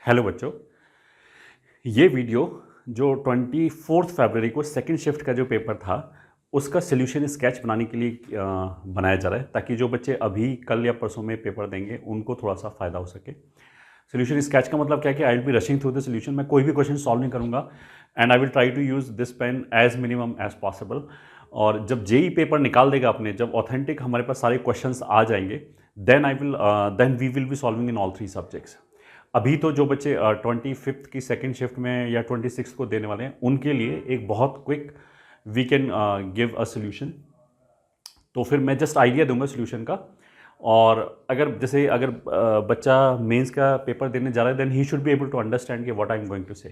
Hello बच्चों, ये video जो 24 फरवरी को सेकंड शिफ्ट का जो पेपर था उसका सोल्यूशन स्केच बनाने के लिए बनाया जा रहा है ताकि जो बच्चे अभी कल या परसों में पेपर देंगे उनको थोड़ा सा फ़ायदा हो सके। सोल्यूशन स्केच का मतलब क्या है कि I will be rushing through the solution. मैं कोई भी क्वेश्चन सॉल्व नहीं करूँगा and I will try to use this pen as minimum as possible. और जब जेई पेपर निकाल देगा अपने, जब ऑथेंटिक हमारे पास सारे क्वेश्चंस आ जाएंगे, then we will be solving in all 3 subjects. अभी तो जो बच्चे 25th की सेकेंड शिफ्ट में या 26 को देने वाले हैं उनके लिए एक बहुत quick we can give a solution. तो फिर मैं जस्ट आइडिया दूंगा सोल्यूशन का। और अगर बच्चा मेंस का पेपर देने जा रहा है then he should be able to understand कि what I am going to say.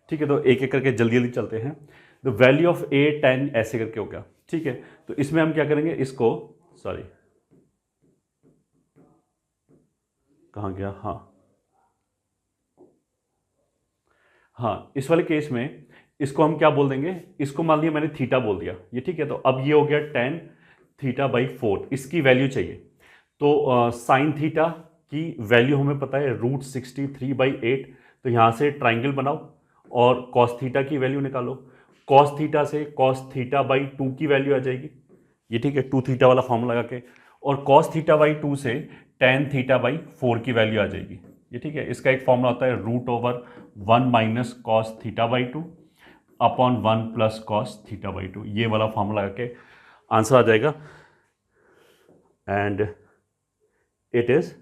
ठीक है, तो एक एक करके जल्दी जल्दी चलते हैं। द वैल्यू ऑफ ए 10 ऐसे करके हो गया। ठीक है, तो इसमें हम क्या करेंगे, इसको सॉरी कहाँ गया, हाँ इस वाले केस में इसको हम क्या बोल देंगे, इसको मान लिया मैंने थीटा बोल दिया ये। ठीक है, तो अब ये हो गया 10 थीटा बाई 4, इसकी वैल्यू चाहिए। तो साइन थीटा की वैल्यू हमें पता है √63/8। तो यहाँ से ट्राइंगल बनाओ और कॉस थीटा की वैल्यू निकालो। कॉस थीटा से कॉस थीटा बाई 2 की वैल्यू आ जाएगी ये। ठीक है, 2 थीटा वाला फॉर्मूला लगा के, और कॉस थीटा बाई 2 से tan थीटा बाई 4 की वैल्यू आ जाएगी ये। ठीक है, इसका एक फॉर्मूला होता है √1 minus cos theta by 2 upon 1 plus cos theta by 2। ये वाला फॉर्मूला लगा के आंसर आ जाएगा and it is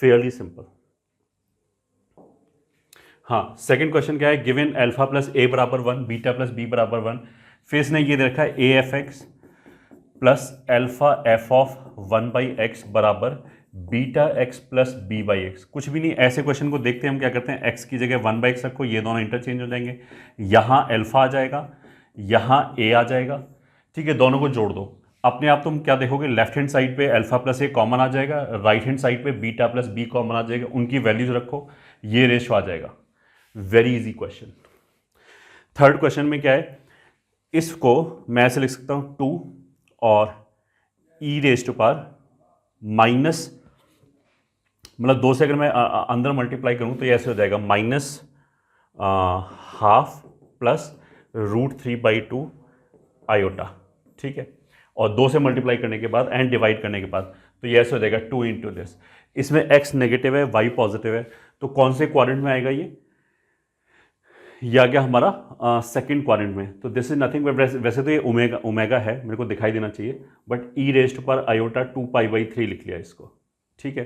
fairly simple. हाँ, सेकंड क्वेश्चन क्या है, गिवन अल्फा प्लस ए बराबर 1 बीटा प्लस बी बराबर 1। फिर इसने ये दे रखा है a f x plus alpha f of 1/x बराबर beta x plus b by x. कुछ भी नहीं, ऐसे क्वेश्चन को देखते हैं हम क्या करते हैं, एक्स की जगह 1/x रखो, ये दोनों इंटरचेंज हो जाएंगे। यहाँ एल्फा आ जाएगा, यहाँ ए आ जाएगा। ठीक है, दोनों को जोड़ दो, अपने आप तुम क्या देखोगे, लेफ्ट हैंड साइड पे अल्फा प्लस ए कॉमन आ जाएगा, राइट हैंड साइड पे बीटा प्लस बी कॉमन आ जाएगा, उनकी वैल्यूज रखो, ये रेशो आ जाएगा। Very easy question. Third question में क्या है, इसको मैं ऐसे लिख सकता हूँ 2 और e raise to power minus, मतलब 2 से अगर मैं अंदर मल्टीप्लाई करूँ तो ये ऐसे हो जाएगा -1/2 प्लस √3/2 आयोटा। ठीक है, और 2 से मल्टीप्लाई करने के बाद एंड डिवाइड करने के बाद तो ये ऐसे हो जाएगा 2 इंटू दिस। इसमें x नेगेटिव है, y पॉजिटिव है, तो कौन से क्वाड्रेंट में आएगा ये आ गया हमारा सेकंड क्वाड्रेंट में। तो दिस इज नथिंग, वैसे तो ये ओमेगा है, मेरे को दिखाई देना चाहिए, बट ई रेस्ट पर आयोटा 2π/3 लिख लिया इसको। ठीक है,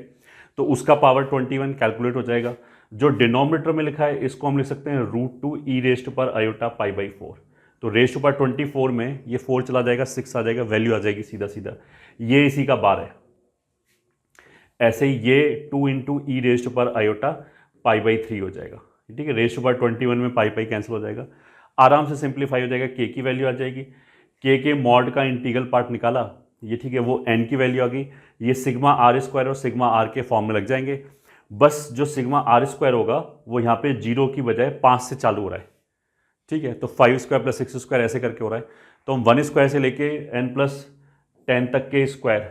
तो उसका पावर 21 कैलकुलेट हो जाएगा। जो डिनोमिनेटर में लिखा है इसको हम लिख सकते हैं √2 ई रेस्ट पर आयोटा π/4। तो रेस्ट पर 24 में ये 4 चला जाएगा, 6 आ जाएगा, वैल्यू आ जाएगी सीधा सीधा, ये इसी का बार है। ऐसे ही ये 2 इंटू ई रेस्ट पर आयोटा π/3 हो जाएगा। ठीक है, रेस्ट पर 21 में पाई कैंसिल हो जाएगा, आराम से सिंप्लीफाई हो जाएगा, के की वैल्यू आ जाएगी, के मॉड का इंटीग्रल पार्ट निकाला ये। ठीक है, वो एन की वैल्यू आ गई, ये सिग्मा आर स्क्वायर और सिग्मा आर के फॉर्म में लग जाएंगे। बस जो सिग्मा आर स्क्वायर होगा वो यहाँ पे 0 की बजाय 5 से चालू हो रहा है। ठीक है, तो 5 स्क्वायर प्लस 6 स्क्वायर ऐसे करके हो रहा है। तो हम 1 स्क्वायर से लेके n+10 तक के स्क्वायर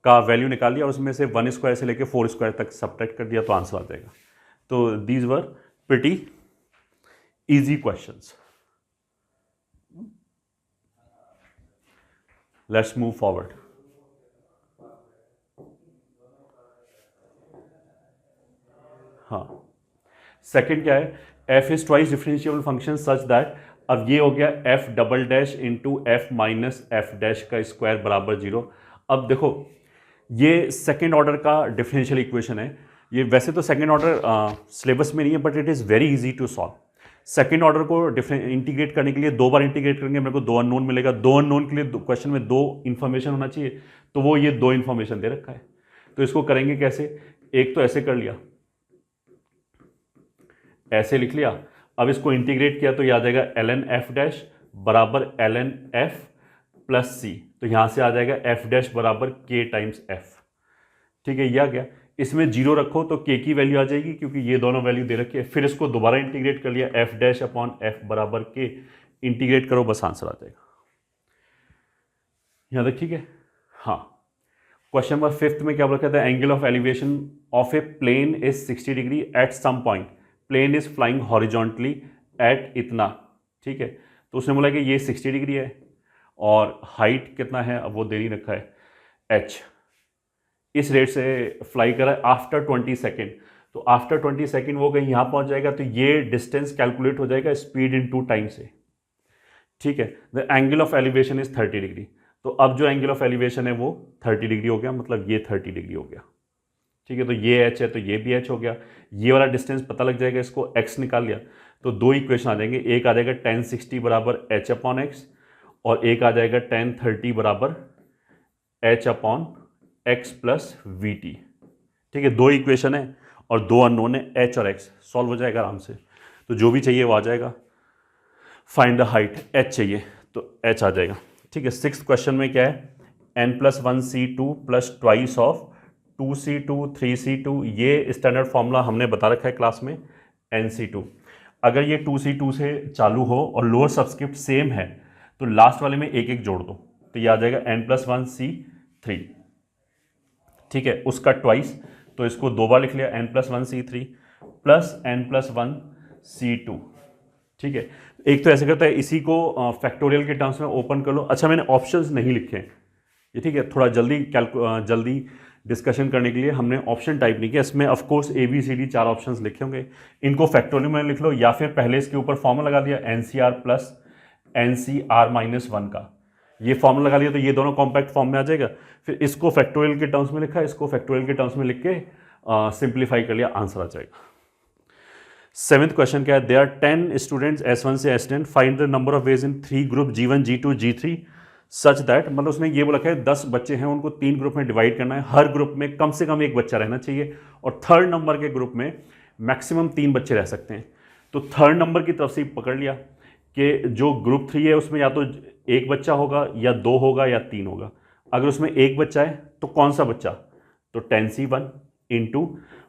का वैल्यू निकाल लिया और उसमें से 1 स्क्वायर से लेके 4 स्क्वायर तक सब्ट्रैक्ट कर दिया, तो आंसर आ जाएगा। तो these were pretty easy questions. Let's move forward. हाँ, सेकंड क्या है, f is twice differentiable function such that, अब ये हो गया f" into f minus f' का स्क्वायर बराबर 0। अब देखो ये सेकेंड ऑर्डर का डिफरेंशियल इक्वेशन है। ये वैसे तो सेकेंड ऑर्डर सिलेबस में नहीं है, but it is very easy to solve. Second order को इंटीग्रेट करने के लिए 2 बार इंटीग्रेट करेंगे, मेरे को 2 अननोन मिलेगा। 2 अननोन के लिए क्वेश्चन में 2 इन्फॉर्मेशन होना चाहिए, तो वो ये 2 इन्फॉर्मेशन दे रखा है। तो इसको करेंगे कैसे, एक तो ऐसे कर लिया, ऐसे लिख लिया। अब इसको इंटीग्रेट किया तो ये आ जाएगा ln f' बराबर ln f प्लस c। तो यहां से आ जाएगा f' बराबर k टाइम्स f। ठीक है, ये आ गया। इसमें 0 रखो तो k की वैल्यू आ जाएगी क्योंकि ये दोनों वैल्यू दे रखी है। फिर इसको दोबारा इंटीग्रेट कर लिया, f' अपॉन f बराबर k, इंटीग्रेट करो, बस आंसर आ जाएगा। यहां तक ठीक है। हाँ, क्वेश्चन नंबर 5 में क्या बोला था, angle of elevation of a plane is 60 degree at some point, plane is flying horizontally at इतना, ठीक है। तो उसने बोला कि ये 60 डिग्री है और हाइट कितना है, अब वो दे नहीं रखा है h, इस रेट से फ्लाई करा आफ्टर 20 सेकेंड, तो आफ्टर 20 सेकेंड वो कहीं यहाँ पहुँच जाएगा, तो ये डिस्टेंस कैलकुलेट हो जाएगा स्पीड इन 2 टाइम से, ठीक है। The angle of elevation is 30 degree, तो अब जो एंगल ऑफ एलिवेशन है वो 30 डिग्री हो गया, मतलब ये 30 डिग्री हो गया, ठीक है। तो ये h है तो ये भी h हो गया, ये वाला डिस्टेंस पता लग जाएगा, इसको x निकाल लिया तो 2 इक्वेशन आ जाएंगे, एक आ जाएगा tan 60 बराबर h अपॉन x और एक आ जाएगा tan 30 बराबर h upon x plus we T, ठीक है। 2 इक्वेशन है और 2 अननोन है h और x, सॉल्व हो जाएगा आराम से, तो जो भी चाहिए वो आ जाएगा। फाइंड द हाइट, h चाहिए तो h आ जाएगा, ठीक है। 6th क्वेश्चन में क्या है, n+1c2 plus twice of 2c2 3c2, ये स्टैंडर्ड फॉर्मूला हमने बता रखा है क्लास में, nc2। अगर ये 2c2 से चालू हो और लोअर सबस्क्रिप्ट सेम है तो लास्ट वाले में एक एक जोड़ दो, तो ये आ जाएगा n+1c3, ठीक है। उसका ट्वाइस, तो इसको 2 बार लिख लिया, n+1c3 प्लस n+1c2, ठीक है। एक तो ऐसे करता है, इसी को फैक्टोरियल के टर्म्स में ओपन कर लो। अच्छा, मैंने ऑप्शंस नहीं लिखे हैं ये, ठीक है, थोड़ा जल्दी डिस्कशन करने के लिए हमने ऑप्शन टाइप नहीं किया। इसमें ऑफ कोर्स ABCD 4 ऑप्शंस लिखे होंगे, इनको फैक्टोरियल में लिख लो या फिर पहले इसके ऊपर फॉर्मूला लगा दिया NCR प्लस NCR-1 का, ये फॉर्मूला लगा लिया तो ये दोनों कॉम्पैक्ट फॉर्म में आ जाएगा। फिर इसको फैक्टोरियल के टर्म्स में लिखा, इसको फैक्टोरियल के टर्म्स में लिख के सिंप्लीफाई कर लिया, आंसर आ जाएगा। 7th क्वेश्चन क्या है, देयर आर 10 स्टूडेंट्स S1 से S10, find the number of ways in 3 group G1 G2 G3 such that, मतलब उसने ये बोला है 10 बच्चे हैं, उनको 3 ग्रुप में डिवाइड करना है, हर ग्रुप में कम से कम एक बच्चा रहना चाहिए और थर्ड नंबर के ग्रुप में मैक्सिमम 3 बच्चे रह सकते हैं। तो थर्ड नंबर की तरफ से पकड़ लिया कि जो ग्रुप 3 है उसमें या तो एक बच्चा होगा या 2 होगा या 3 होगा। अगर उसमें एक बच्चा है तो कौन सा बच्चा, तो 10C1 इंटू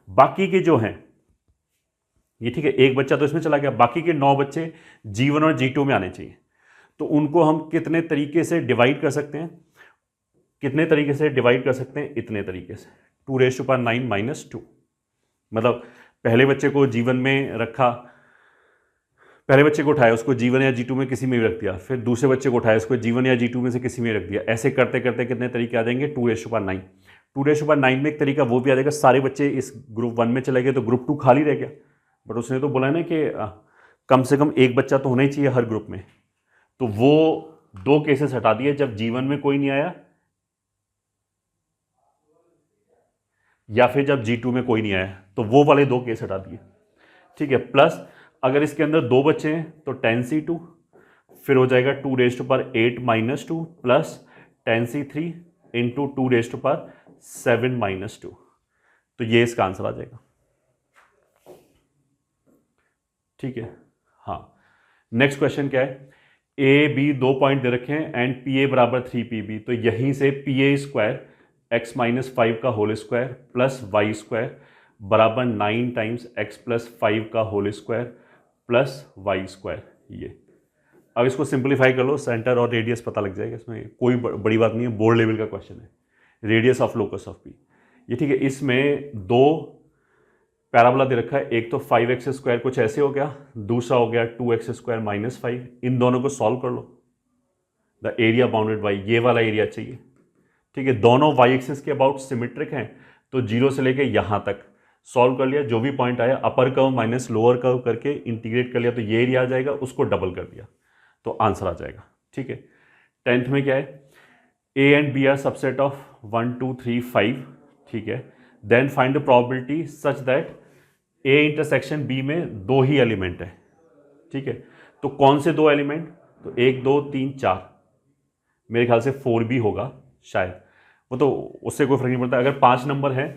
बाकी के जो हैं ये, ठीक है, एक बच्चा तो इसमें चला गया, बाकी के 9 बच्चे G1 और G2 में आने चाहिए। तो उनको हम कितने तरीके से डिवाइड कर सकते हैं, कितने तरीके से डिवाइड कर सकते हैं, इतने तरीके से 2⁹ - 2, मतलब पहले बच्चे को G1 में रखा, पहले बच्चे को उठाया, उसको G1 या G2 में किसी में भी रख दिया, फिर दूसरे बच्चे को उठाया, उसको G1 या G2 में से किसी में रख दिया, ऐसे करते करते कितने तरीके आ जाएंगे, 2⁹ 2⁹ में एक तरीका वो भी आ जाएगा, सारे बच्चे इस ग्रुप 1 में चले गए तो ग्रुप 2 खाली रह गया, बट उसने तो बोला ना कि कम से कम एक बच्चा तो होना ही चाहिए हर ग्रुप में, तो वो 2 केसेस हटा दिए, जब G1 में कोई नहीं आया या फिर जब G2 में कोई नहीं आया, तो वो वाले 2 केस हटा दिए, ठीक है। प्लस अगर इसके अंदर 2 बच्चे हैं तो 10C2, फिर हो जाएगा 2⁸ - 2 प्लस 10C3 इंटू 2⁸ 7 - 2, तो ये इसका आंसर आ जाएगा, ठीक है। हाँ, नेक्स्ट क्वेश्चन क्या है, AB 2 पॉइंट दे रखे हैं एंड PA बराबर 3PB, तो यहीं से PA² x - 5 का होल स्क्वायर प्लस y² बराबर 9 टाइम्स x + 5 का होल स्क्वायर प्लस y², ये अब इसको सिंप्लीफाई कर लो, सेंटर और रेडियस पता लग जाएगा, इसमें कोई बड़ी बात नहीं है, बोर्ड लेवल का क्वेश्चन है, radius of locus of P, ये ठीक है। इसमें 2 पैराबोला दे रखा है, एक तो 5x² कुछ ऐसे हो गया, दूसरा हो गया 2x² - 5, इन दोनों को सॉल्व कर लो, द एरिया बाउंडेड बाई, ये वाला एरिया चाहिए, ठीक है। दोनों y एक्सिस के अबाउट सिमेट्रिक हैं, तो 0 से लेके यहाँ तक सॉल्व कर लिया, जो भी पॉइंट आया upper curve minus lower curve करके इंटीग्रेट कर लिया, तो ये एरिया आ जाएगा, उसको डबल कर दिया तो आंसर आ जाएगा, ठीक है। 10th में क्या है, A and B are subset of 1 2 3 5, ठीक है। Then find the probability such that A intersection B में 2 ही एलिमेंट है, ठीक है। तो कौन से 2 एलिमेंट, तो 1 2 3 4, मेरे ख्याल से 4B होगा शायद, वो तो उससे कोई फर्क नहीं पड़ता। अगर 5 नंबर है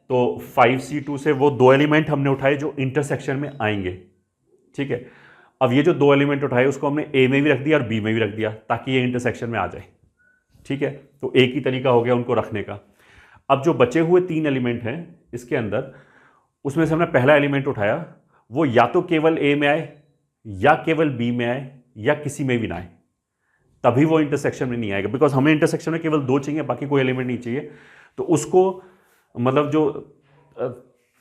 तो 5C2 से वो 2 एलिमेंट हमने उठाए जो इंटरसेक्शन में आएंगे, ठीक है। अब ये जो 2 एलिमेंट उठाए उसको हमने A में भी रख दिया और B में भी रख दिया ताकि ये इंटरसेक्शन में आ जाए, ठीक है। तो एक ही तरीका हो गया उनको रखने का। अब जो बचे हुए 3 एलिमेंट हैं इसके अंदर, उसमें से हमने पहला एलिमेंट उठाया, वो या तो केवल A में आए या केवल B में आए या किसी में भी ना आए, तभी वो इंटरसेक्शन में नहीं आएगा, बिकॉज हमें इंटरसेक्शन में केवल 2 चाहिए, बाकी कोई एलिमेंट नहीं चाहिए। तो उसको मतलब जो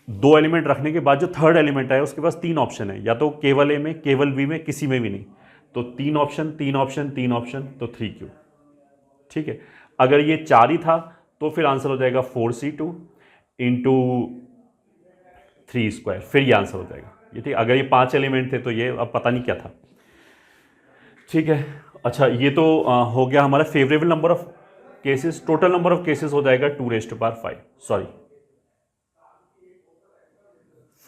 दो एलिमेंट रखने के बाद जो थर्ड एलिमेंट आया उसके पास तीन ऑप्शन है, या तो केवल ए में, केवल बी में, किसी में भी नहीं। तो तीन ऑप्शन, तीन ऑप्शन, तीन ऑप्शन, तो 3Q। ठीक है, अगर ये 4 ही था तो फिर आंसर हो जाएगा 4C2 इंटू 3 स्क्वायर, फिर ये आंसर हो जाएगा ये। ठीक, अगर ये 5 एलिमेंट थे तो ये अब पता नहीं क्या था। ठीक है, अच्छा ये तो हो गया हमारा favourable number of cases. Total number of cases हो जाएगा 2⁵, सॉरी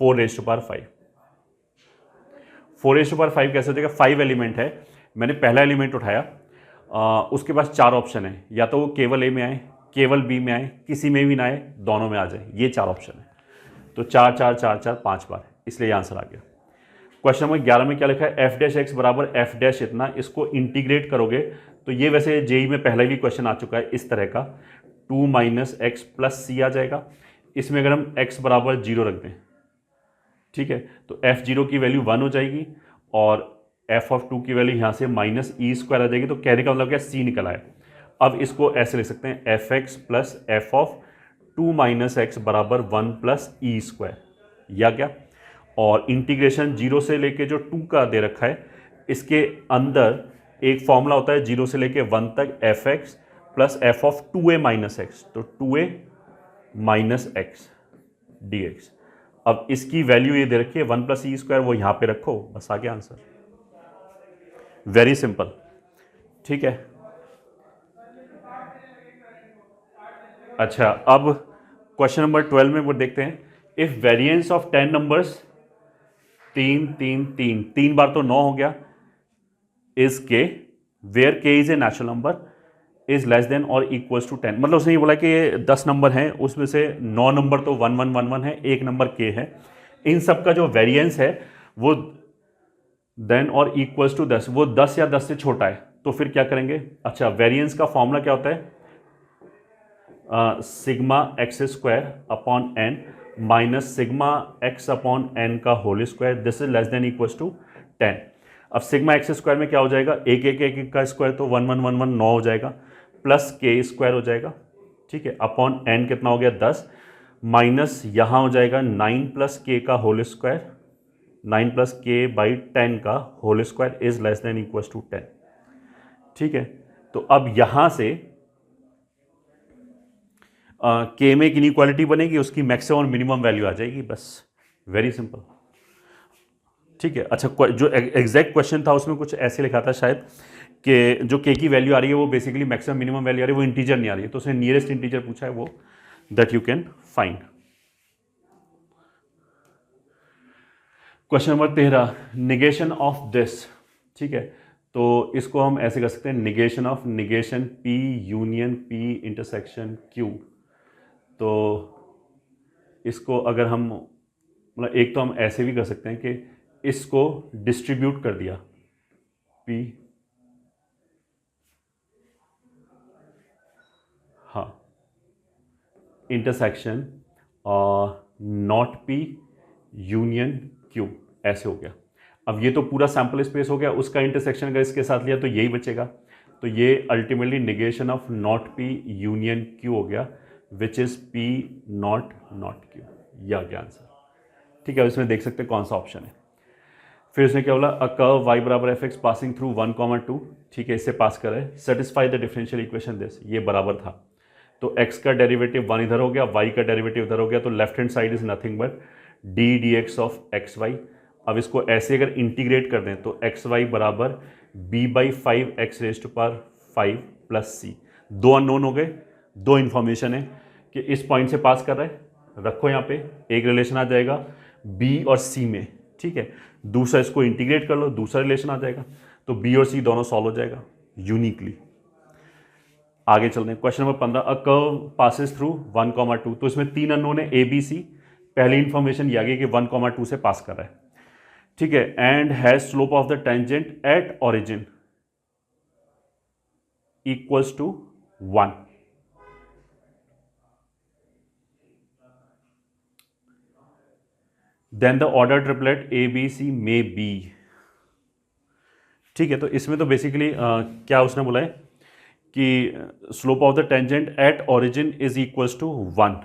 4⁵5। 4⁵5 कैसे हो जाएगा? 5 एलिमेंट है, मैंने पहला एलिमेंट उठाया, उसके पास 4 ऑप्शन है, या तो वो केवल ए में आए, केवल बी में आए, किसी में भी ना आए, दोनों में आ जाए, ये 4 ऑप्शन है। तो 4 4 4 4 5 बार, इसलिए आंसर आ गया। क्वेश्चन नंबर 11 में क्या लिखा है? एफ डैश एक्स बराबर एफ डैश इतना, इसको इंटीग्रेट करोगे तो ये वैसे जेई में पहले भी क्वेश्चन आ चुका है इस तरह का, 2 माइनस एक्स प्लस सी आ जाएगा। इसमें अगर हम एक्स बराबर 0 रख दें, ठीक है, तो f0 की वैल्यू 1 हो जाएगी और f(2) की वैल्यू यहाँ से -e² आ जाएगी। तो कहने का मतलब क्या, c निकल आए। अब इसको ऐसे लिख सकते हैं, fx plus f(2 minus x) बराबर 1 प्लस e², या क्या। और इंटीग्रेशन 0 से लेके जो 2 का दे रखा है, इसके अंदर एक फॉर्मूला होता है 0 से लेके 1 तक, fx plus f(2a minus x), तो 2a माइनस x dx। अब इसकी वैल्यू ये दे रखी है 1 प्लस e², वो यहां पे रखो, बस आ गया आंसर। Very simple. ठीक है, अच्छा अब क्वेश्चन नंबर 12 में वो देखते हैं, इफ वेरिएंस ऑफ 10 नंबर्स, 3 3 3 3 बार तो 9 हो गया, इज के वेयर के is a natural number is less then और इक्वल्स टू 10। मतलब उसने ये बोला कि ये 10 नंबर हैं, उसमें से 9 नंबर तो 1 1 1 1 है, एक नंबर के है, इन सब का जो वेरिएंस है वो देन और इक्वल्स टू 10, वो 10 या 10 से छोटा है, तो फिर क्या करेंगे? अच्छा, वेरिएंस का फॉर्मूला क्या होता है? Sigma x square upon n minus sigma x upon n का whole square, this is less than equals to 10। अब सिग्मा एक्स स्क्वायर में क्या हो जाएगा? एक एक एक एक का स्क्वायर, तो 1 1 1 1 9 हो जाएगा, प्लस के स्क्वायर हो जाएगा, ठीक है, अपॉन एन कितना हो गया? 10, माइनस यहाँ हो जाएगा 9 प्लस के का whole square, 9 plus k by 10 का whole square is less than equals to 10। ठीक है, तो अब यहाँ से के में एक इनइक्वालिटी बनेगी, उसकी मैक्सिमम और मिनिमम वैल्यू आ जाएगी, बस वेरी सिंपल। ठीक है, अच्छा जो एग्जैक्ट क्वेश्चन था उसमें कुछ ऐसे लिखा था शायद कि जो के की वैल्यू आ रही है वो बेसिकली मैक्सिमम मिनिमम वैल्यू आ रही है, वो इंटीजर नहीं आ रही है, तो उसने नियरेस्ट इंटीजर पूछा है वो, that you can find. Question number 13, negation of this. ठीक है, तो इसको हम ऐसे कर सकते हैं, negation of negation P union P intersection Q। तो इसको अगर हम मतलब एक तो हम ऐसे भी कर सकते हैं कि इसको डिस्ट्रीब्यूट कर दिया, P, हाँ, intersection not P union Q, ऐसे हो गया। अब ये तो पूरा सैंपल स्पेस हो गया, उसका इंटरसेक्शन अगर इसके साथ लिया तो यही बचेगा, तो ये ultimately negation of not P union Q हो गया, which is P not Q, यह गया आंसर। ठीक है, इसमें देख सकते हैं कौन सा ऑप्शन है। फिर उसने क्या बोला, अ कर्व y बराबर एफ एक्स पासिंग थ्रू 1, 2, ठीक है, इससे पास कर रहे हैं, satisfy the differential equation this, ये बराबर था, तो x का डेरिवेटिव 1 इधर हो गया, y का डेरिवेटिव इधर हो गया, तो left hand side is nothing but d d x of x y. अब इसको ऐसे अगर इंटीग्रेट कर दें तो एक्स वाई बराबर b/5x⁵ प्लस सी, दो अननोन हो गए, दो इंफॉर्मेशन है कि इस पॉइंट से पास कर रहा है, रखो यहाँ पे, एक रिलेशन आ जाएगा b और c में, ठीक है, दूसरा इसको इंटीग्रेट कर लो, दूसरा रिलेशन आ जाएगा, तो b और c दोनों सॉल्व हो जाएगा यूनिकली। आगे चलते हैं, question number 15, a curve passes through 1, 2, तो इसमें तीन अननोन है, ए बी सी, पहली इंफॉर्मेशन ये आ गई कि 1, 2 से पास कर रहा है, ठीक है, and has slope of the tangent at origin equals to 1। Then the order triplet a b c may be. ठीक है, तो इसमें तो बेसिकली क्या उसने बोला है कि slope of the tangent at origin is equals to 1,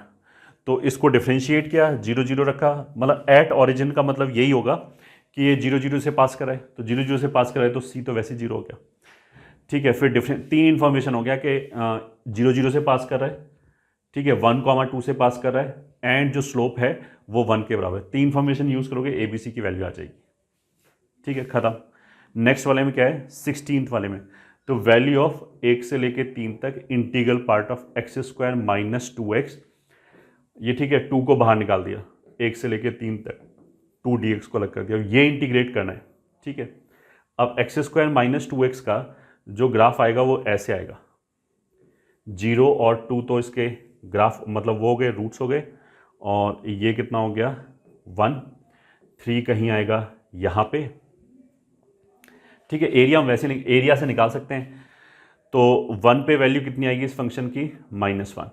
तो इसको डिफ्रेंशिएट किया, 0 0 रखा, मतलब एट ओरिजिन का मतलब यही होगा कि ये 0 0 से पास कराए, तो 0 0 से पास कराए तो सी तो वैसे 0 हो गया, ठीक है। फिर डिफरेंट 3 इन्फॉर्मेशन हो गया कि 0 0 से पास कर रहा है, ठीक है, 1, 2 से पास कर रहा है, एंड जो स्लोप है वो 1 के बराबर। 3 इन्फॉर्मेशन यूज करोगे ए बी सी की वैल्यू आ जाएगी, ठीक है, खत्म। नेक्स्ट वाले में क्या है, 16th वाले में, तो वैल्यू ऑफ 1 से लेके 3 तक integral part of x² minus 2x, ये ठीक है, 2 को बाहर निकाल दिया, 1 से लेके 3 तक 2 dx को अलग कर दिया, ये इंटीग्रेट करना है, ठीक है। अब x² माइनस 2x का जो ग्राफ आएगा वो ऐसे आएगा, 0 और 2 तो इसके ग्राफ मतलब वो हो गए, रूट्स हो गए, और ये कितना हो गया 1, 3 कहीं आएगा यहाँ पे, ठीक है। एरिया हम वैसे एरिया से निकाल सकते हैं, तो 1 पे वैल्यू कितनी आएगी इस फंक्शन की, -1,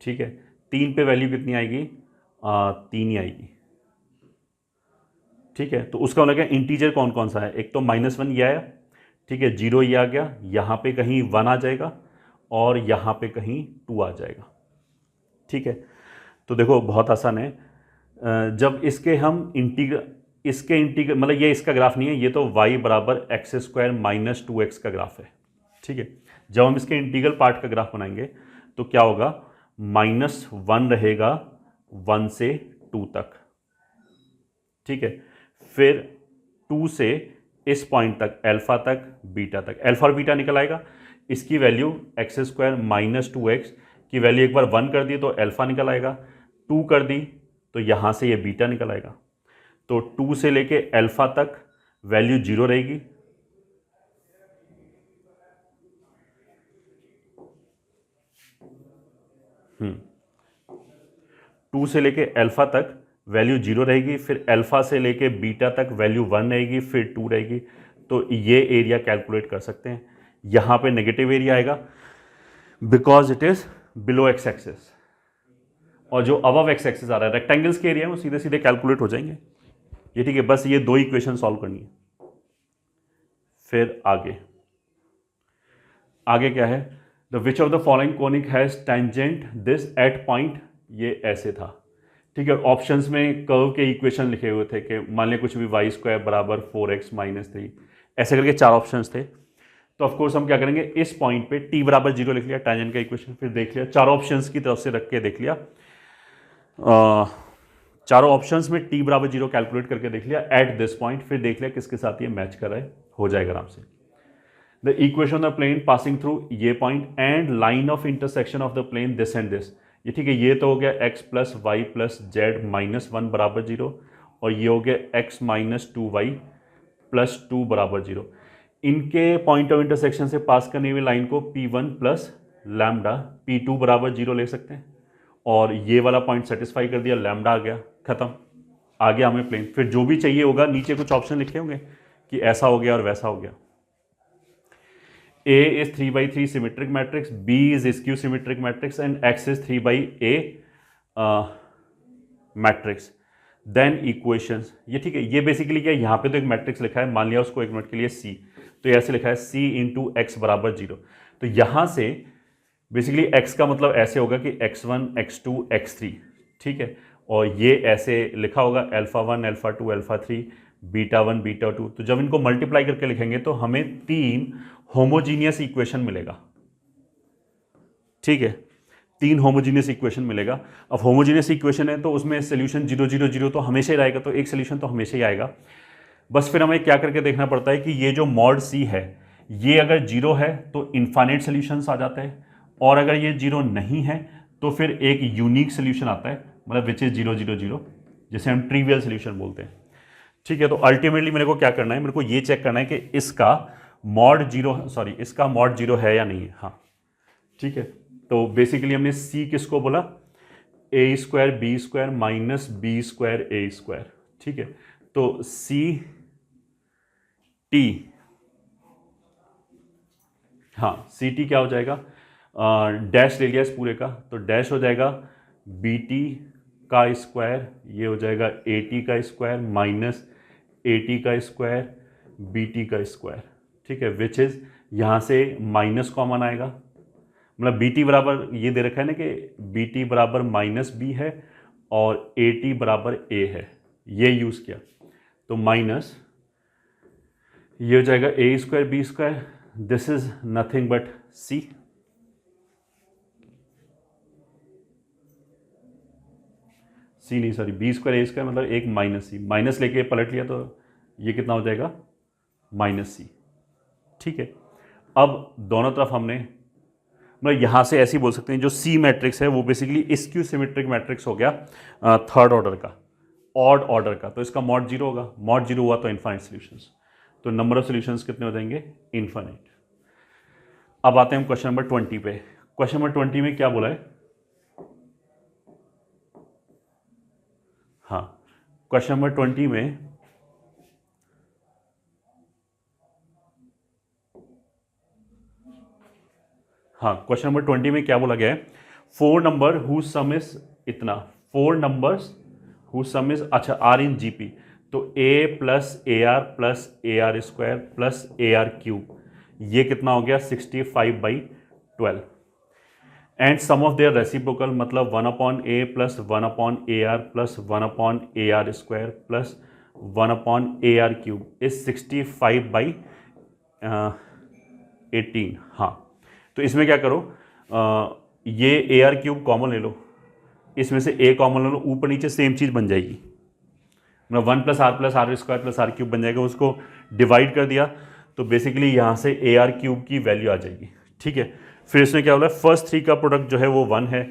ठीक है। 3 पे वैल्यू कितनी आएगी, 3 ही आएगी, ठीक है। तो उसका मतलब क्या, इंटीजर कौन कौन सा है, एक तो -1 ये आया, ठीक है, 0 ये आ गया, यहाँ पे कहीं 1 आ जाएगा, और यहाँ पे कहीं 2 आ जाएगा, ठीक है। तो देखो बहुत आसान है, जब इसके हम इसके इंटीग्रल मतलब ये इसका ग्राफ नहीं है, ये तो y बराबर x² माइनस 2x का ग्राफ है, ठीक है। जब हम इसके इंटीग्रल पार्ट का ग्राफ बनाएंगे तो क्या होगा, -1 रहेगा 1 से 2 तक, ठीक है। फिर 2 से इस पॉइंट तक, अल्फा तक, बीटा तक, अल्फा और बीटा निकल आएगा, इसकी वैल्यू x² माइनस 2x की वैल्यू एक बार 1 कर दी तो अल्फा निकल आएगा, 2 कर दी तो यहाँ से ये बीटा निकल आएगा, तो 2 से लेके अल्फा तक वैल्यू 0 रहेगी, टू से लेके अल्फा तक वैल्यू 0 रहेगी, फिर अल्फा से लेके बीटा तक वैल्यू 1 रहेगी, फिर 2 रहेगी, तो ये एरिया कैलकुलेट कर सकते हैं। यहाँ पे नेगेटिव एरिया आएगा because it is below x axis, और जो अबव एक्स एक्सिस आ रहा है रेक्टेंगल्स के एरिया में वो सीधे सीधे कैलकुलेट हो जाएंगे, ये ठीक है। बस ये 2 इक्वेशन सॉल्व करनी है। फिर आगे क्या है, the which of the following conic has tangent this eight point, ये ऐसे था, ठीक है। ऑप्शंस में कर्व के इक्वेशन लिखे हुए थे कि मान लिया कुछ भी y² बराबर 4x माइनस 3, ऐसे करके 4 ऑप्शंस थे। तो ऑफकोर्स हम क्या करेंगे, इस पॉइंट पे t बराबर 0 लिख लिया, टेंजेंट का इक्वेशन, फिर देख लिया चारों ऑप्शंस की तरफ से रख के देख लिया, चारों ऑप्शंस में t बराबर 0 कैलकुलेट करके देख लिया एट दिस पॉइंट, फिर देख लिया किसके साथ ये मैच कर रहा है, हो जाएगा आराम से। The equation of the plane passing through ये point and line of intersection of the plane this and this, ये ठीक है। ये तो हो गया x plus y plus z minus 1 बराबर 0, और ये हो गया x माइनस 2y प्लस 2 बराबर 0। इनके पॉइंट ऑफ इंटरसेक्शन से पास करने हुई लाइन को p1 प्लस लैम्डा p2 बराबर 0 ले सकते हैं, और ये वाला पॉइंट सेटिस्फाई कर दिया, लैम्डा आ गया, खत्म, आ गया हमें प्लेन। फिर जो भी चाहिए होगा, नीचे कुछ ऑप्शन लिखे होंगे कि ऐसा हो गया और वैसा हो गया। A is 3/3 symmetric matrix, B is skew symmetric matrix, and X is 3/A matrix. Then equations, ये ठीक है। ये बेसिकली क्या है, यहाँ पे तो एक मैट्रिक्स लिखा है, मान लिया उसको एक मिनट के लिए C, तो ऐसे लिखा है C इंटू x बराबर 0। तो यहाँ से बेसिकली x का मतलब ऐसे होगा कि x1 x2 x3, ठीक है, और ये ऐसे लिखा होगा α1 α2 α3 β1 β2। तो जब इनको मल्टीप्लाई करके लिखेंगे तो हमें 3 होमोजीनियस इक्वेशन मिलेगा, ठीक है, 3 होमोजीनियस इक्वेशन मिलेगा। अब होमोजीनियस इक्वेशन है तो उसमें सोल्यूशन 0 0 0 तो हमेशा ही रहेगा, तो एक सोल्यूशन तो हमेशा ही आएगा। बस फिर हमें क्या करके देखना पड़ता है कि ये जो मॉड सी है, ये अगर 0 है तो इन्फाइनाइट सोल्यूशंस आ जाते हैं, और अगर ये 0 नहीं है तो फिर एक यूनिक सोल्यूशन आता है, मतलब विच इज 0 0 0, जिसे हम ट्रिवियल सोल्यूशन बोलते हैं, ठीक है। तो अल्टीमेटली मेरे को क्या करना है, मेरे को ये चेक करना है कि इसका मॉड 0 है या नहीं है, हाँ, ठीक है। तो बेसिकली हमने c किसको बोला, a² b² minus b² a², ठीक है। तो c t, हाँ सी टी क्या हो जाएगा, डैश ले लिया इस पूरे का, तो डैश हो जाएगा बी टी का स्क्वायर, ये हो जाएगा ए टी का स्क्वायर माइनस ए टी का स्क्वायर बी टी का स्क्वायर, ठीक है, विच इज यहाँ से माइनस कॉमन आएगा, मतलब बी टी बराबर ये दे रखा है ना कि बी टी बराबर माइनस बी है और ए टी बराबर ए है, ये यूज़ किया तो माइनस ये हो जाएगा A square B square, this is nothing but C, C नहीं sorry B square A square मतलब एक माइनस सी, माइनस लेके पलट लिया तो ये कितना हो जाएगा माइनस सी। ठीक है, अब दोनों तरफ हमने मतलब यहाँ से ऐसे ही बोल सकते हैं जो सी मैट्रिक्स है वो बेसिकली स्क्यू सिमेट्रिक मैट्रिक्स हो गया थर्ड ऑर्डर का, ऑड ऑर्डर का, तो इसका मॉड जीरो होगा, मॉड जीरो हुआ तो इनफाइनाइट सॉल्यूशंस, तो नंबर ऑफ सॉल्यूशंस कितने हो जाएंगे इनफाइनाइट। अब आते हैं हम क्वेश्चन नंबर 20 पे। क्वेश्चन नंबर 20 में क्या बोला है, हाँ क्वेश्चन नंबर 20 में हाँ क्वेश्चन नंबर 20 में क्या बोला गया है, four number who sum is इतना, four numbers who sum is अच्छा आर इन जीपी, तो A plus A R square plus A R cube, ये कितना हो गया 65/12 and sum of their reciprocal मतलब 1/a plus 1/ar plus 1/ar square plus 1/ar cube is 65/18। हाँ तो इसमें क्या करो, ये ए आर क्यूब कॉमन ले लो, इसमें से ए कॉमन ले लो, ऊपर नीचे सेम चीज़ बन जाएगी, मतलब 1 plus r square plus r cube बन जाएगा, उसको डिवाइड कर दिया तो बेसिकली यहाँ से ए आर क्यूब की वैल्यू आ जाएगी। ठीक है, फिर इसमें क्या बोला, फर्स्ट थ्री का प्रोडक्ट जो है वो 1 है,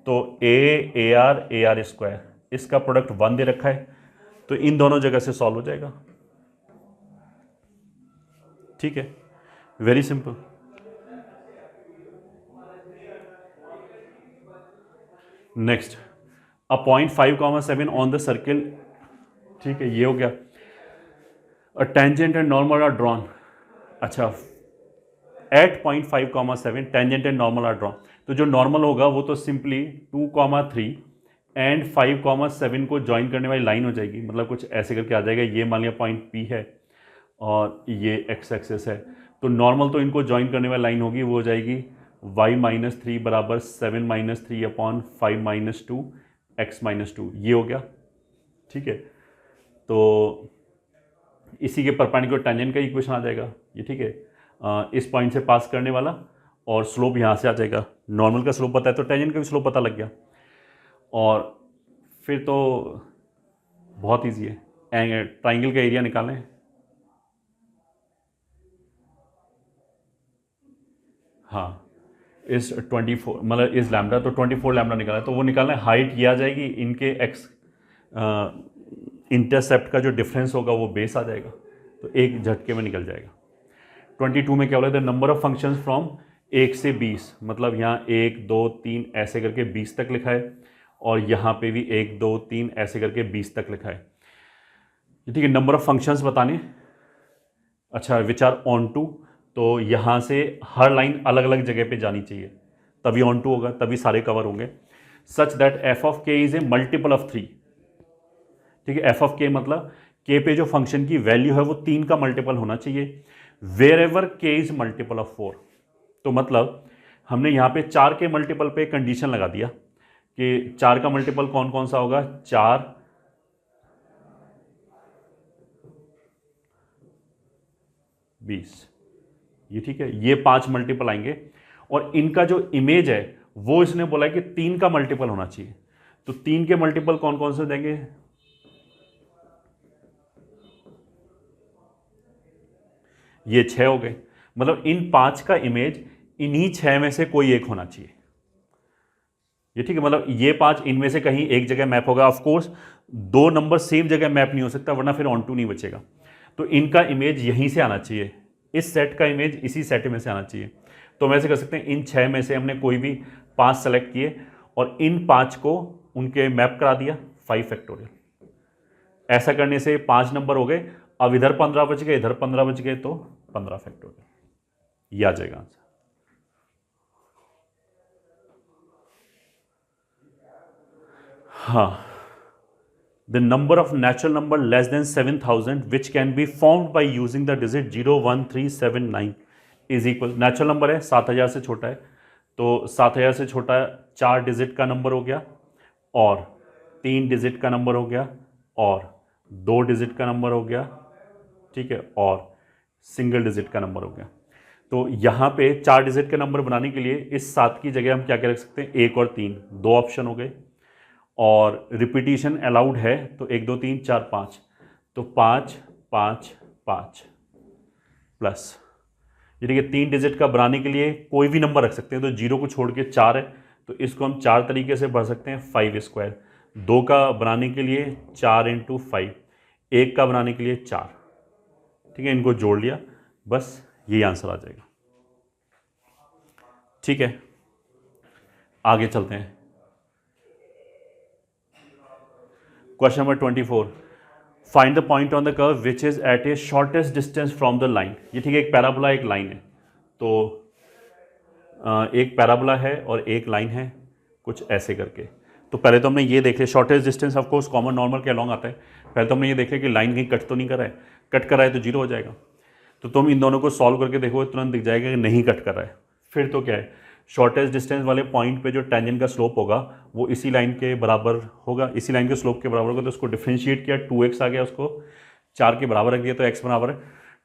तो ए आर स्क्वायर इसका प्रोडक्ट 1 दे रखा है, तो इन दोनों जगह से सॉल्व हो जाएगा। ठीक है, very simple. Next a point 5,7 on the circle, ठीक है ये हो गया। A tangent and normal are drawn, अच्छा at point 5,7 tangent and normal are drawn, तो जो नॉर्मल होगा वो तो सिंपली 2,3 एंड 5,7 को ज्वाइन करने वाली लाइन हो जाएगी, मतलब कुछ ऐसे करके आ जाएगा, ये मान लिया पॉइंट पी है और ये एक्स एक्सेस है, तो नॉर्मल तो इनको ज्वाइन करने वाली लाइन होगी, वो हो जाएगी y-3 बराबर 7-3/5-2 x-2, ये हो गया। ठीक है, तो इसी के परपेंडिकुलर टेंजेंट का इक्वेशन आ जाएगा ये। ठीक है, इस पॉइंट से पास करने वाला और स्लोप यहाँ से आ जाएगा, नॉर्मल का स्लोप पता है तो टेंजेंट का भी स्लोप पता लग गया, और फिर तो बहुत इजी है, ट्राइंगल का एरिया निकालें। हाँ इस 24 मतलब इस लैम्डा, तो 24 लैम्डा निकाला है, तो वो निकालना है, हाइट ये आ जाएगी, इनके एक्स इंटरसेप्ट का जो डिफरेंस होगा वो बेस आ जाएगा, तो एक झटके में निकल जाएगा। 22 में क्या बोला था, नंबर ऑफ फंक्शंस फ्रॉम 1 से 20, मतलब यहाँ 1 2 3 ऐसे करके 20 तक लिखा है, और यहाँ पे भी 1 2 3 ऐसे करके 20 तक लिखा है। ठीक है, नंबर ऑफ फंक्शंस बताने, अच्छा विच आर ऑन टू, तो यहाँ से हर लाइन अलग अलग जगह पे जानी चाहिए, तभी ऑन टू होगा, तभी सारे कवर होंगे। सच दैट एफ ऑफ के इज ए मल्टीपल ऑफ 3, ठीक है, एफ ऑफ के मतलब के पे जो फंक्शन की वैल्यू है वो 3 का मल्टीपल होना चाहिए, वेर एवर के इज मल्टीपल ऑफ 4, तो मतलब हमने यहाँ पे 4 के मल्टीपल पे कंडीशन लगा दिया कि 4 का मल्टीपल कौन कौन सा होगा, 4 20, ये ठीक है, ये 5 मल्टीपल आएंगे, और इनका जो इमेज है वो इसने बोला है कि 3 का मल्टीपल होना चाहिए, तो 3 के मल्टीपल कौन कौन से देंगे, ये 6 हो गए, मतलब इन 5 का इमेज इन्हीं 6 में से कोई एक होना चाहिए, ये ठीक है, मतलब ये 5 इनमें से कहीं एक जगह मैप होगा। ऑफ कोर्स 2 नंबर सेम जगह मैप नहीं हो सकता, वरना फिर ऑन टू नहीं बचेगा, तो इनका इमेज यहीं से आना चाहिए, इस सेट का इमेज इसी सेट में से आना चाहिए। तो हम ऐसे कर सकते हैं, इन 6 में से हमने कोई भी 5 सेलेक्ट किए और इन 5 को उनके मैप करा दिया 5 फैक्टोरियल, ऐसा करने से 5 नंबर हो गए, अब इधर 15 बच गए, इधर 15 बच गए, तो 15 फैक्टोरियल, ये आ जाएगा आंसर। हाँ, the number of natural number less than 7,000 which can be formed by using the digit 0, 1, 3, 7, 9 is equal, natural number है 7,000 से छोटा है, तो 7000 से छोटा 4 डिजिट का नंबर हो गया, और 3 डिजिट का नंबर हो गया, और 2 डिजिट का नंबर हो गया, ठीक है, और सिंगल डिजिट का नंबर हो गया। तो यहाँ पे 4 डिजिट का नंबर बनाने के लिए इस 7 की जगह हम क्या क्या रख सकते हैं, 1 और 3, 2 ऑप्शन हो गए, और रिपीटिशन अलाउड है तो 1 2 3 4 5, तो 5 5 5 प्लस, ये देखिए 3 डिजिट का बनाने के लिए कोई भी नंबर रख सकते हैं, तो 0 को छोड़ के 4 है तो इसको हम 4 तरीके से भर सकते हैं, 5 स्क्वायर। 2 का बनाने के लिए 4 × 5, 1 का बनाने के लिए 4, ठीक है, इनको जोड़ लिया, बस यही आंसर आ जाएगा। ठीक है, आगे चलते हैं। Question number 24, find the point on the curve which is at a shortest distance from the line. ये ठीक है, एक पैराबोला एक लाइन है, तो एक पैराबोला है और एक लाइन है, कुछ ऐसे करके। तो पहले तो हमने ये देख लिया, shortest distance of course common normal के अलॉन्ग आता है। पहले तो हमने ये देख लिया कि लाइन कहीं कट तो नहीं कर रहा है, कट कर रहा है तो 0 हो जाएगा। तो तुम इन दोनों को सॉल्व करके देखो, तुरंत दिख जाएगा कि नहीं कट कर रहा है। फिर तो क्या है, शॉर्टेस्ट डिस्टेंस वाले पॉइंट पे जो टेंजेंट का स्लोप होगा वो इसी लाइन के बराबर होगा, इसी लाइन के स्लोप के बराबर होगा। तो उसको डिफ्रेंशिएट किया, 2x आ गया, उसको 4 के बराबर रख दिया तो x बराबर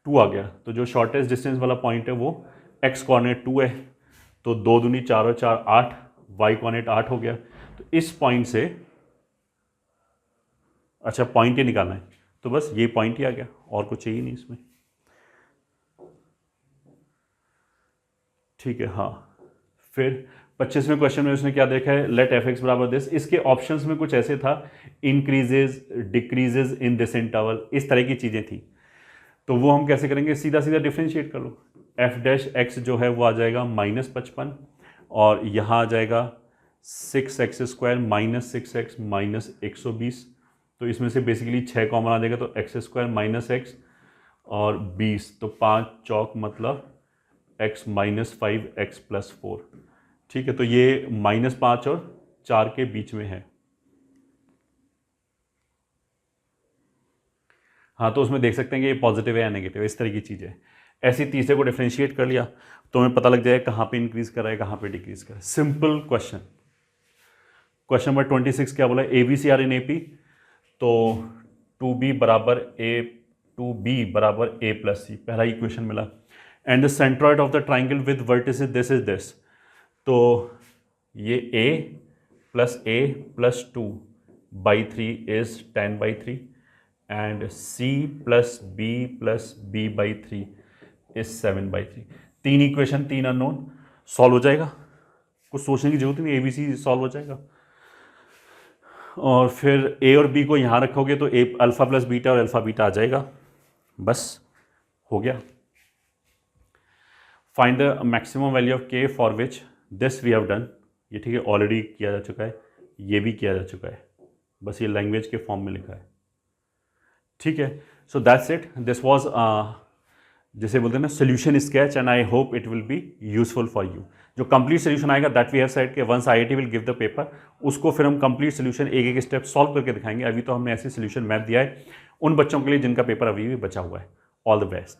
2 आ गया। तो जो शॉर्टेस्ट डिस्टेंस वाला पॉइंट है वो x कोऑर्डिनेट 2 है, तो 2 दूनी 4 और 4 8, y कोऑर्डिनेट 8 हो गया। तो इस पॉइंट से, अच्छा पॉइंट ही निकालना है, तो बस ये पॉइंट ही आ गया, और कुछ चाहिए नहीं इसमें। ठीक है, हाँ। फिर 25वें क्वेश्चन में उसने क्या देखा है, लेट एफ एक्स बराबर दिस। इसके ऑप्शंस में कुछ ऐसे था, increases decreases in this interval, इस तरह की चीज़ें थी। तो वो हम कैसे करेंगे, सीधा सीधा डिफ्रेंशिएट कर लो। एफ डैश एक्स जो है वो आ जाएगा -55, और यहाँ आ जाएगा 6x² -6x -120। तो इसमें से बेसिकली 6 कॉमन आ जाएगा, तो x² -x और 20, तो 5 चौक मतलब x -5 x + 4। ठीक है, तो ये -5 और 4 के बीच में है। हाँ, तो उसमें देख सकते हैं कि ये पॉजिटिव है या नेगेटिव है, इस तरह की चीज़ है। ऐसे तीसरे को डिफ्रेंशिएट कर लिया तो हमें पता लग जाएगा कहाँ पे इंक्रीज कर रहा है, कहाँ पे डिक्रीज कर रहा है। Simple question. क्वेश्चन नंबर 26 क्या बोला, ABC आर इन AP, तो 2B बराबर A + C, पहला इक्वेशन मिला। And the centroid of the triangle with vertices this is this, तो ये A + 2/3 is 10/3, and C + B + B/3 is 7/3। 3 equation, 3 unknown, solve हो जाएगा, कुछ सोचने की जरूरत नहीं, ABC सॉल्व हो जाएगा। और फिर A और B को यहाँ रखोगे तो A अल्फा + बीटा और अल्फा बीटा आ जाएगा, बस हो गया। Find the maximum value of K for which this we have done. ये ठीक है, ऑलरेडी किया जा चुका है, ये भी किया जा चुका है, बस ये लैंग्वेज के फॉर्म में लिखा है। ठीक है, so that's it, this was जैसे बोलते हैं ना solution sketch, and I hope it will be useful for you. जो कंप्लीट सोल्यूशन आएगा दैट वी हैव सेड कि once IIT will give the paper, उसको फिर हम कंप्लीट सोल्यूशन एक एक स्टेप सॉल्व करके दिखाएंगे। अभी तो हमने ऐसे सोल्यूशन मैथ दिया है उन बच्चों के लिए जिनका पेपर अभी भी बचा हुआ है। All the best.